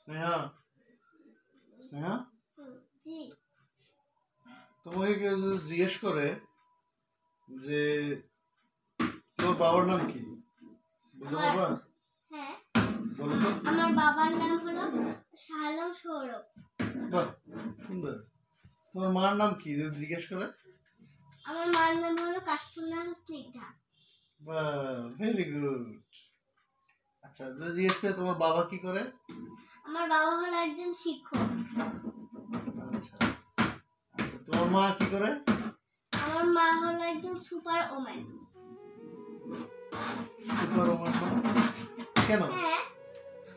স্নেহা স্নেহা জি তোমাকে কেউ যদি জিজ্ঞেস করে যে তোর বাবার নাম কি বুঝতে পারবা? হ্যাঁ বলো তো। আমার বাবার নাম হলো শাহ আলম সৌরভ। বাহ, সুন্দর। তোমার মার নাম কি যদি জিজ্ঞেস করে? আমার মার নাম হলো কাশফুন্নাহা স্নিগ্ধা। বাহ, ভেরি গুড। আচ্ছা, যদি জিজ্ঞেস করে তোমার বাবা কি করে? আমার বাবা হলো একজন শিক্ষক। আচ্ছা আচ্ছা, তোমার মা কি করে? আমার মা হলো একজন সুপার ওম্যান। সুপার ওম্যান কেন? হ্যাঁ,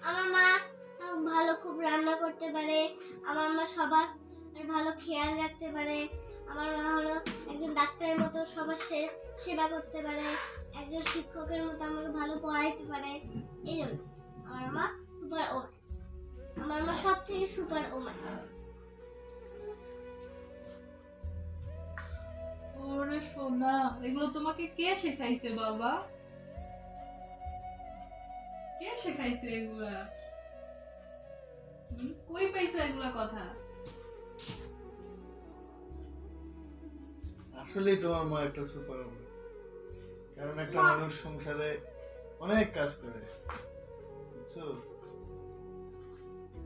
আমার মা ভালো খুব রান্না করতে পারে। আমার মা সবার ভালো খেয়াল রাখতে পারে। আমার মা হলো একজন ডাক্তারের মতো সবার সেবা করতে পারে। একজন শিক্ষকের মতো আমাকে ভালো পড়াইতে পারে। এই জন্য আমার মা সুপার ওম্যান। আমার মা সব থেকে সুপার ওম্যান। ওরে সোনা, এগুলো তোমাকে কে শেখাইছে বাবা? কে শেখাইছে এগুলা? কই পাইছো এগুলা কথা? আসলেই তোমার মা একটা সুপার ওম্যান, কারণ একটা মানুষ সংসারে অনেক কাজ করে, বুঝছো?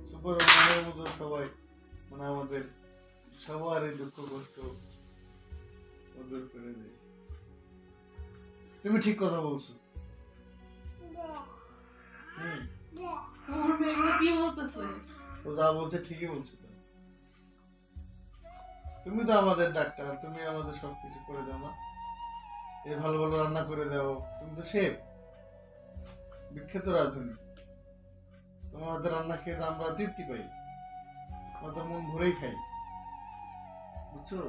সুপার ওম্যানের মতো সবাই মানে আমাদের সবারই দুঃখ কষ্ট দূর করে দেয়। তুমি ঠিক কথা বলছো। তোমার মেয়ে এগুলো কি বলতেছে? ও যা বলছে ঠিকই বলছে তো। তুমি তো আমাদের ডাক্তার, তুমি আমাদের সবকিছু করে দাও না? এই ভালো ভালো রান্না করে দাও, তুমি তো শেফ, বিখ্যাত রাঁধুনি। তোমার হাতে রান্না খেয়ে তো আমরা তৃপ্তি পাই, আমরা তো মন ভরেই খাই, বুঝছো?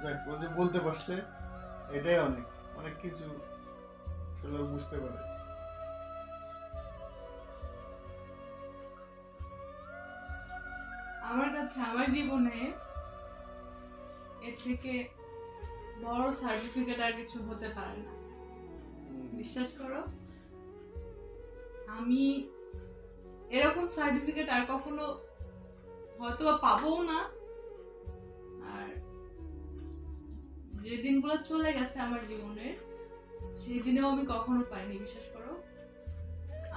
যাক, ও যে বলতে পারছে এটাই অনেক, অনেক কিছু আসলে বুঝতে পারে। আমার কাছে আমার জীবনে এর থেকে বড় সার্টিফিকেট আর কিছু হতে পারে না। বিশ্বাস করো, আমি এরকম সার্টিফিকেট আর কখনো হয়তো পাবো না। আর যে দিনগুলো চলে গেছে আমার জীবনের, সেই দিনেও আমি কখনো পাইনি। বিশ্বাস করো,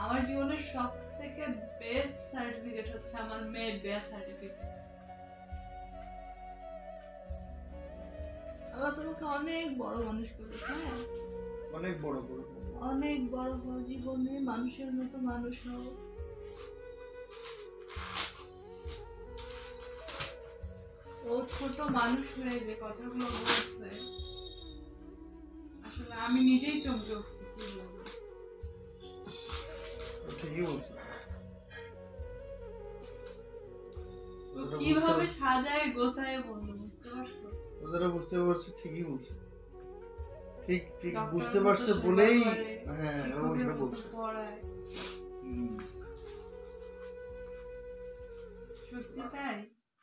আমার জীবনের সব থেকে বেস্ট সার্টিফিকেট হচ্ছে আমার মেয়ের দেয়া সার্টিফিকেট। আল্লাহ তোমাকে অনেক বড় মানুষ করেছে। হ্যাঁ, অনেক বড় বড় অনেক বড় বড় জীবনে মানুষের মতো মানুষ হও। ও ছোট মানুষ হয়ে যে কথাগুলো বলছে, আসলে আমি নিজেই চমকে উঠছি। কি বলবো, ঠিকই বলছো। কিভাবে সাজায় গোছায় বলবো, বুঝতে পারছো? ওদের বুঝতে পারছে, ঠিকই বলছে, ঠিক ঠিক বুঝতে পারছে বলেই হ্যাঁ ও এটা বলছে। সত্যি তাই?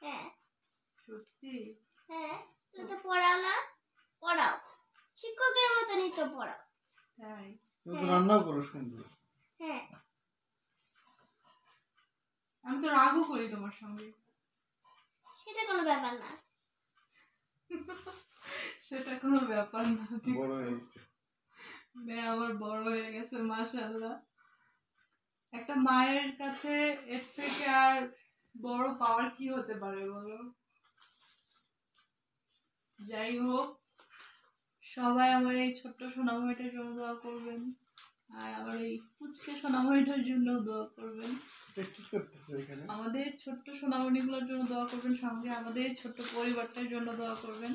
হ্যাঁ সত্যি? হ্যাঁ, তুমি তো পড়াও না? পড়াও, শিক্ষকের মতনই তো পড়াও। তাই? তুমি তো রান্নাও করো সুন্দর। হ্যাঁ, আমি তো রাগও করি তোমার সঙ্গে। সেটা কোনো ব্যাপার না। সেটা কোনো ব্যাপার না। বড় হয়ে গেছে, মেয়ে আমার বড় হয়ে গেছে, মাশাআল্লাহ। একটা মায়ের কাছে এর থেকে আর বড় পাওয়ার কি হতে পারে বলো? যাই হোক, সবাই আমার এই ছোট্ট সোনামণিটার জন্য দোয়া করবেন, আর আমার এই পুচকে সোনামণিটার জন্য দোয়া করবেন। কি করতেছে এখানে? আমাদের ছোট্ট সোনামণিগুলোর জন্য দোয়া করবেন, সঙ্গে আমাদের ছোট্ট পরিবারটার জন্য দোয়া করবেন।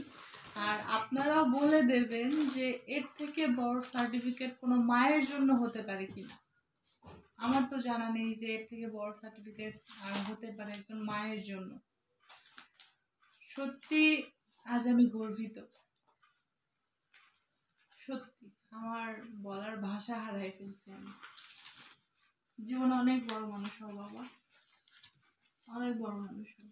আর আপনারাও বলে দেবেন যে এর থেকে বড় সার্টিফিকেট কোনো মায়ের জন্য হতে পারে কিনা। আমার তো জানা নেই যে এর থেকে বড় সার্টিফিকেট আর হতে পারে একজন মায়ের জন্য। সত্যি আজ আমি গর্বিত। সত্যি আমার বলার ভাষা হারাই ফেলছি আমি। জীবনে অনেক বড় মানুষ হও বাবা, অনেক বড় মানুষ হও।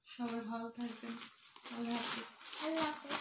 সবাই ভালো থাকবেন। আল্লাহ হাফেজ। আল্লাহ হাফেজ।